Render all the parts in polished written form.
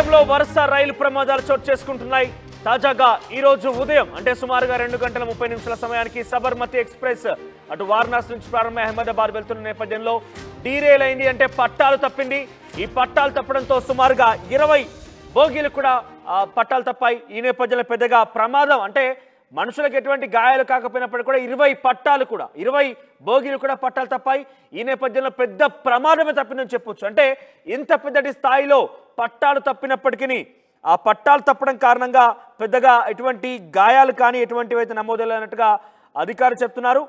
దేశంలో వరుస రైలు ప్రమాదాలు చోటు చేసుకుంటున్నాయి. తాజాగా ఈ రోజు ఉదయం అంటే సుమారుగా 2:30 సమయానికి సబర్మతి ఎక్స్ప్రెస్ అటు వారణాసి నుంచి ప్రారంభమై అహ్మదాబాద్ వెళ్తున్న నేపథ్యంలో డీరేల్ అయింది. అంటే పట్టాలు తప్పింది. ఈ పట్టాలు తప్పడంతో సుమారుగా 20 బోగీలు కూడా పట్టాలు తప్పాయి. ఈ నేపథ్యంలో పెద్దగా ప్రమాదం అంటే మనుషులకు ఎటువంటి గాయాలు కాకపోయినప్పటికీ కూడా 20 బోగీలు కూడా పట్టాలు తప్పాయి. ఈ నేపథ్యంలో పెద్ద ప్రమాదమే తప్పిందని చెప్పొచ్చు. అంటే ఇంత పెద్దటి స్థాయిలో పట్టాలు తప్పినప్పటికీ ఆ పట్టాలు తప్పడం కారణంగా పెద్దగా ఎటువంటి గాయాలు కానీ ఎటువంటివి అయితే నమోదైనట్టుగా అధికారులు చెప్తున్నారు.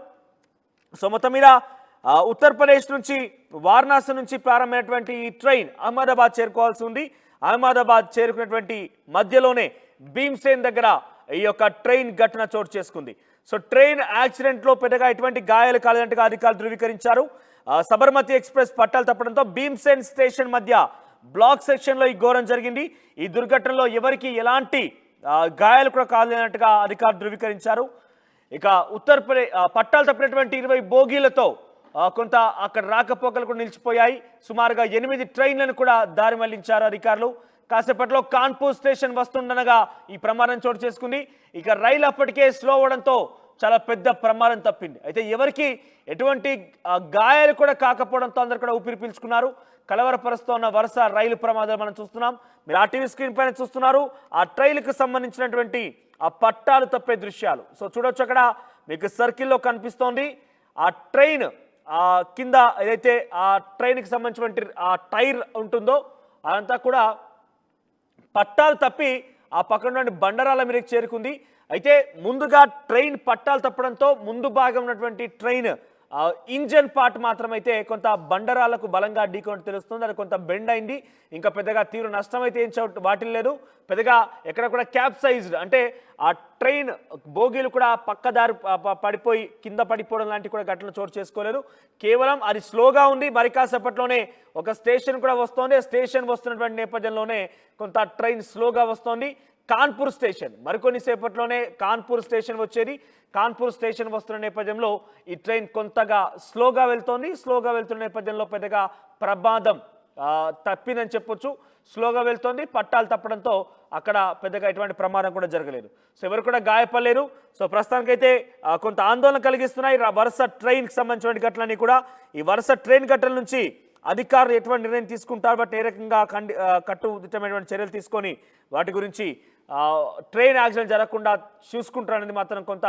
సో మొత్తం మీద ఉత్తరప్రదేశ్ నుంచి వారణాసి నుంచి ప్రారంభమైనటువంటి ఈ ట్రైన్ అహ్మదాబాద్ చేరుకోవాల్సి ఉంది. అహ్మదాబాద్ చేరుకున్నటువంటి మధ్యలోనే భీమ్సేన్ దగ్గర ఈ యొక్క ట్రైన్ ఘటన చోటు చేసుకుంది. సో ట్రైన్ యాక్సిడెంట్లో పెద్దగా ఎటువంటి గాయాలు కాలేదంటగా అధికారులు ధృవీకరించారు. సబర్మతి ఎక్స్ప్రెస్ పట్టాలు తప్పడంతో భీమ్సేన్ స్టేషన్ మధ్య బ్లాక్ సెక్షన్లో ఈ ఘోరం జరిగింది. ఈ దుర్ఘటనలో ఎవరికి ఎలాంటి గాయాలు కూడా కాలేనట్టుగా అధికారులు ధృవీకరించారు. ఇక ఉత్తరప్రదేశ్ పట్టాలు తప్పినటువంటి 20 బోగీలతో కొంత అక్కడ రాకపోకలు కూడా నిలిచిపోయాయి. సుమారుగా 8 ట్రైన్లను కూడా దారి మళ్లించారు అధికారులు. కాసేపట్లో కాన్పూర్ స్టేషన్ వస్తుండనగా ఈ ప్రమాదం చోటు చేసుకుంది. ఇక రైలు అప్పటికే స్లో అవడంతో చాలా పెద్ద ప్రమాదం తప్పింది. అయితే ఎవరికి ఎటువంటి గాయాలు కూడా కాకపోవడంతో అందరు కూడా ఊపిరి పీల్చుకున్నారు. కలవరపరుస్తున్న వరుస రైలు ప్రమాదాలు మనం చూస్తున్నాం. మీరు ఆ టీవీ స్క్రీన్ పైన చూస్తున్నారు ఆ ట్రైన్కి సంబంధించినటువంటి ఆ పట్టాలు తప్పే దృశ్యాలు. సో చూడొచ్చు, అక్కడ మీకు సర్కిల్లో కనిపిస్తోంది ఆ ట్రైన్ కింద ఏదైతే ఆ ట్రైన్కి సంబంధించినటువంటి ఆ టైర్ ఉంటుందో అదంతా కూడా పట్టాలు తప్పి ఆ పక్కన బండరాల మీదకి చేరుకుంది. అయితే ముందుగా ట్రైన్ పట్టాలు తప్పడంతో ముందు భాగం ఉన్నటువంటి ట్రైన్ ఇంజన్ పార్ట్ మాత్రమైతే కొంత బండరాలకు బలంగా ఢీకొని తెలుస్తుంది. అది కొంత బెండ్ అయింది. ఇంకా పెద్దగా తీవ్ర నష్టం అయితే ఏం వాటిల్ లేదు. పెద్దగా ఎక్కడ కూడా క్యాప్సైజ్డ్ అంటే ఆ ట్రైన్ బోగీలు కూడా పక్కదారి పడిపోయి కింద పడిపోవడం లాంటి కూడా ఘటనలు చోటు చేసుకోలేదు. కేవలం అది స్లోగా ఉంది. మరి కాసేపట్లోనే ఒక స్టేషన్ కూడా వస్తోంది. స్టేషన్ వస్తున్నటువంటి నేపథ్యంలోనే కొంత ట్రైన్ స్లోగా వస్తోంది. కాన్పూర్ స్టేషన్ మరికొన్ని సేపట్లోనే కాన్పూర్ స్టేషన్ వచ్చేది. కాన్పూర్ స్టేషన్ వస్తున్న నేపథ్యంలో ఈ ట్రైన్ కొంతగా స్లోగా వెళ్తోంది. స్లోగా వెళ్తున్న నేపథ్యంలో పెద్దగా ప్రమాదం తప్పిందని చెప్పొచ్చు. స్లోగా వెళ్తోంది. పట్టాలు తప్పడంతో అక్కడ పెద్దగా ఎటువంటి ప్రమాదం కూడా జరగలేదు. సో ఎవరు కూడా గాయపడలేరు. సో ప్రస్తుతానికైతే కొంత ఆందోళన కలిగిస్తున్నాయి వరుస ట్రైన్కి సంబంధించిన ఘటనలన్నీ కూడా. ఈ వరుస ట్రైన్ ఘటనల నుంచి అధికారులు ఎటువంటి నిర్ణయం తీసుకుంటారు, బట్ ఏ రకంగా కట్టుదిట్టమైనటువంటి చర్యలు తీసుకొని వాటి గురించి ట్రైన్ యాక్సిడెంట్ జరగకుండా చూసుకుంటారనేది మాత్రం కొంత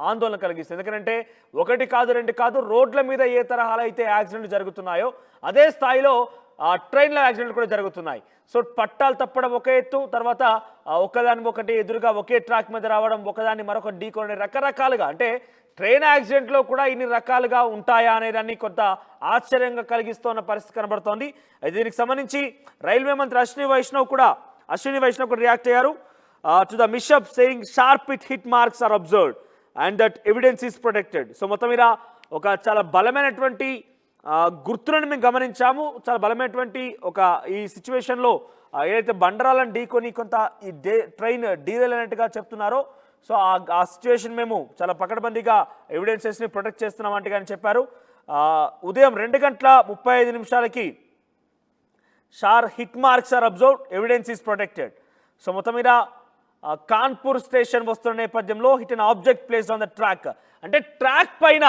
ఆందోళన కలిగిస్తుంది. ఎందుకంటే 1 కాదు 2 కాదు, రోడ్ల మీద ఏ తరహాలో అయితే యాక్సిడెంట్ జరుగుతున్నాయో అదే స్థాయిలో ట్రైన్ల యాక్సిడెంట్ కూడా జరుగుతున్నాయి. సో పట్టాలు తప్పడం ఒక ఎత్తు, తర్వాత ఒకదాని ఒకటి ఎదురుగా ఒకే ట్రాక్ మీద రావడం, ఒకదాన్ని మరొక ఢీకొని రకరకాలుగా అంటే ట్రైన్ యాక్సిడెంట్లో కూడా ఇన్ని రకాలుగా ఉంటాయా అనేదాన్ని కొంత ఆశ్చర్యంగా కలిగిస్తున్న పరిస్థితి కనబడుతోంది. అయితే దీనికి సంబంధించి రైల్వే మంత్రి అశ్విని వైష్ణవ్ కూడా రియాక్ట్ అయ్యారు. To the mishap saying sharp hit marks are observed and that evidence is protected. So మొత్తం మీద ఒక చాలా బలమైనటువంటి గుర్తులను మేము గమనించాము. చాలా బలమైనటువంటి ఈ సిచ్యువేషన్లో ఏదైతే బండరాలను ఢీకొని కొంత ఈ ట్రైన్ డీరైల్ అయినట్టుగా చెప్తున్నారో, సో ఆ సిచ్యువేషన్ మేము చాలా పకడ్బందీగా ఎవిడెన్సెస్ని ప్రొటెక్ట్ చేస్తున్నామంటే కానీ చెప్పారు. ఉదయం 2:35 sharp hit marks are observed, evidence is protected. So మొత్తం మీద కాన్పూర్ స్టేషన్ వస్తున్న నేపథ్యంలో hit an object placed on the track. అంటే ట్రాక్ పైన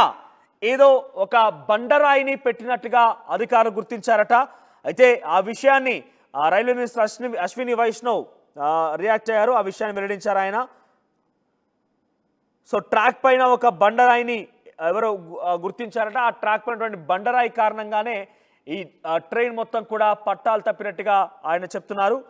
ఏదో ఒక బండరాయిని పెట్టినట్టుగా అధికారులు గుర్తించారట. అయితే ఆ విషయాన్ని railway minister Ashwini Vaishnaw react అయ్యారు. ఆ విషయాన్ని వెల్లడించారు ఆయన. సో ట్రాక్ పైన ఒక బండరాయిని ఎవరో గుర్తించారట. ఆ ట్రాక్ పైనటువంటి బండరాయి కారణంగానే ఈ ట్రైన్ మొత్తం కూడా పట్టాలు తప్పినట్టుగా ఆయన చెప్తున్నారు.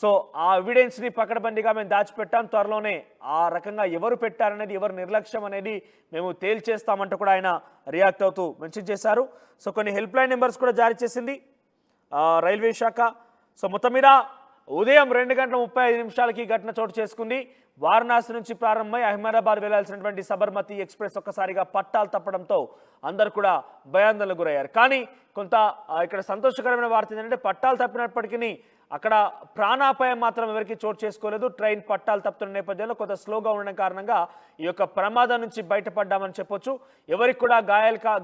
సో ఆ ఎవిడెన్స్ని పకడ్బందీగా మేము దాచిపెట్టాం. త్వరలోనే ఆ రకంగా ఎవరు పెట్టారనేది, ఎవరు నిర్లక్ష్యం అనేది మేము తేల్చేస్తామంటూ కూడా ఆయన రియాక్ట్ అవుతూ మెన్షన్ చేశారు. సో కొన్ని హెల్ప్ లైన్ నెంబర్స్ కూడా జారీ చేసింది రైల్వే శాఖ. సో మొత్తం మీద ఉదయం 2:35 ఘటన చోటు చేసుకుంది. వారణాసి నుంచి ప్రారంభమై అహ్మదాబాద్ వెళ్లాల్సినటువంటి సబర్మతి ఎక్స్ప్రెస్ ఒక్కసారిగా పట్టాలు తప్పడంతో అందరూ కూడా భయాందోళనకు గురయ్యారు. కానీ కొంత ఇక్కడ సంతోషకరమైన వార్త ఏంటంటే పట్టాలు తప్పినప్పటికీ అక్కడ ప్రాణాపాయం మాత్రం ఎవరికి చోటు చేసుకోలేదు. ట్రైన్ పట్టాలు తప్పుతున్న నేపథ్యంలో కొంత స్లోగా ఉండడం కారణంగా ఈ యొక్క ప్రమాదం నుంచి బయటపడ్డామని చెప్పొచ్చు. ఎవరికి కూడా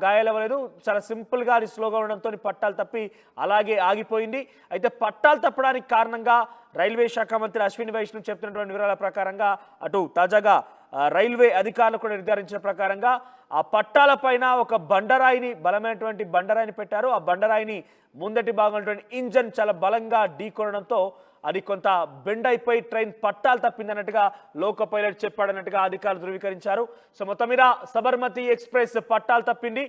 గాయాలవ్వలేదు. చాలా సింపుల్గా అది స్లోగా ఉండడంతో పట్టాలు తప్పి అలాగే ఆగిపోయింది. అయితే పట్టాలు తప్పడానికి కారణంగా రైల్వే శాఖ మంత్రి అశ్విని వైష్ణవ్ చెప్తున్నటువంటి వివరాల ప్రకారంగా అటు తాజాగా రైల్వే అధికారులు కూడా నిర్ధారించిన ప్రకారంగా ఆ పట్టాల పైన ఒక బండరాయిని, బలమైనటువంటి బండరాయిని పెట్టారు. ఆ బండరాయిని ముందటి భాగంలో ఇంజన్ చాలా బలంగా ఢీకొనడంతో అది కొంత బెండ్ అయిపోయి ట్రైన్ పట్టాలు తప్పిందన్నట్టుగా లోకో పైలట్ చెప్పాడన్నట్టుగా అధికారులు ధృవీకరించారు. సో మొత్తం మీద సబర్మతి ఎక్స్ప్రెస్ పట్టాలు తప్పింది.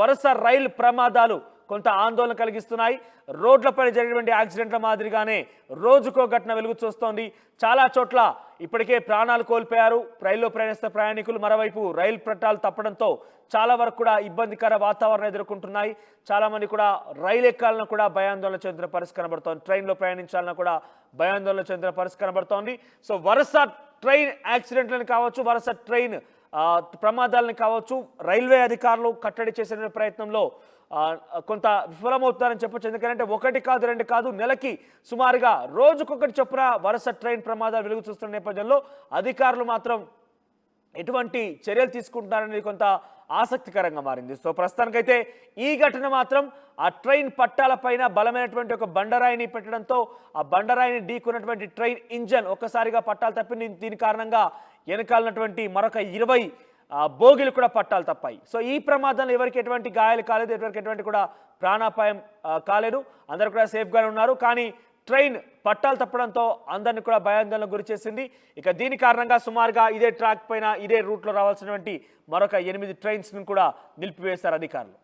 వరుస రైలు ప్రమాదాలు కొంత ఆందోళన కలిగిస్తున్నాయి. రోడ్లపై జరిగినటువంటి యాక్సిడెంట్ల మాదిరిగానే రోజుకో ఘటన వెలుగు చూస్తోంది. చాలా చోట్ల ఇప్పటికే ప్రాణాలు కోల్పోయారు రైల్లో ప్రయాణిస్తున్న ప్రయాణికులు. మరోవైపు రైలు పట్టాలు తప్పడంతో చాలా వరకు కూడా ఇబ్బందికర వాతావరణం ఎదుర్కొంటున్నాయి. చాలా మంది కూడా రైలు ఎక్కాలన్నా కూడా భయాందోళన చెందిన పరిస్థితి కనబడుతోంది. ట్రైన్లో ప్రయాణించాలన్నా కూడా భయాందోళన చెందిన పరిస్థితి కనబడుతోంది. సో వరుస ట్రైన్ యాక్సిడెంట్లను కావచ్చు, వరుస ట్రైన్ ప్రమాదాలను కావచ్చు, రైల్వే అధికారులు కట్టడి చేసే ప్రయత్నంలో కొంత విఫలమవుతారని చెప్పొచ్చు. ఎందుకంటే ఒకటి కాదు, రెండు కాదు, నెలకి సుమారుగా రోజుకొకటి చొప్పున వరుస ట్రైన్ ప్రమాదాలు వెలుగు చూస్తున్న నేపథ్యంలో అధికారులు మాత్రం ఎటువంటి చర్యలు తీసుకుంటున్నారనేది కొంత ఆసక్తికరంగా మారింది. సో ప్రస్తుతానికైతే ఈ ఘటన మాత్రం ఆ ట్రైన్ పట్టాల పైన బలమైనటువంటి ఒక బండరాయిని పెట్టడంతో ఆ బండరాయిని ఢీకొన్నటువంటి ట్రైన్ ఇంజన్ ఒక్కసారిగా పట్టాలు తప్పింది. దీని కారణంగా వెనకాలన్నటువంటి మరొక 20 బోగిలు కూడా పట్టాలు తప్పాయి. సో ఈ ప్రమాదంలో ఎవరికి ఎటువంటి గాయాలు కాలేదు, ఎవరికి ఎటువంటి కూడా ప్రాణాపాయం కాలేదు. అందరూ కూడా సేఫ్గానే ఉన్నారు. కానీ ట్రైన్ పట్టాలు తప్పడంతో అందరినీ కూడా భయాందోళనకు గురి చేసింది. ఇక దీని కారణంగా సుమారుగా ఇదే ట్రాక్ పైన ఇదే రూట్లో రావాల్సినటువంటి మరొక 8 ట్రైన్స్ను కూడా నిలిపివేశారు అధికారులు.